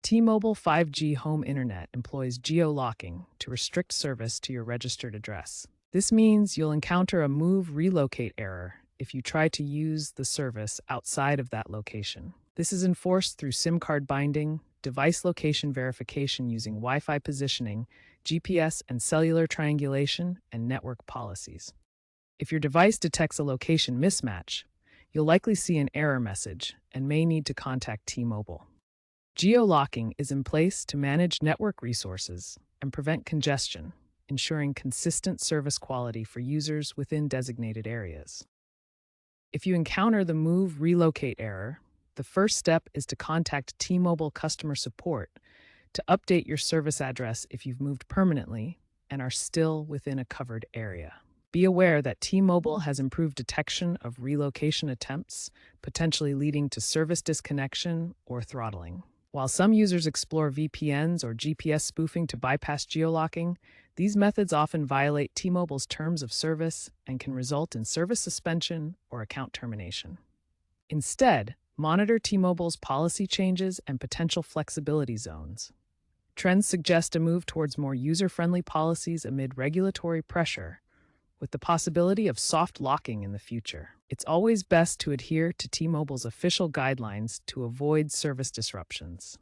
T-Mobile 5G home internet employs geo-locking to restrict service to your registered address. This means you'll encounter a move relocate error if you try to use the service outside of that location. This is enforced through SIM card binding, device location verification using Wi-Fi positioning, GPS and cellular triangulation, and network policies. If your device detects a location mismatch, you'll likely see an error message and may need to contact T-Mobile. Geo-locking is in place to manage network resources and prevent congestion, ensuring consistent service quality for users within designated areas. If you encounter the move relocate error, the first step is to contact T-Mobile customer support to update your service address if you've moved permanently and are still within a covered area. Be aware that T-Mobile has improved detection of relocation attempts, potentially leading to service disconnection or throttling. While some users explore VPNs or GPS spoofing to bypass geolocking, these methods often violate T-Mobile's terms of service and can result in service suspension or account termination. Instead, monitor T-Mobile's policy changes and potential flexibility zones. Trends suggest a move towards more user-friendly policies amid regulatory pressure, with the possibility of soft locking in the future. It's always best to adhere to T-Mobile's official guidelines to avoid service disruptions.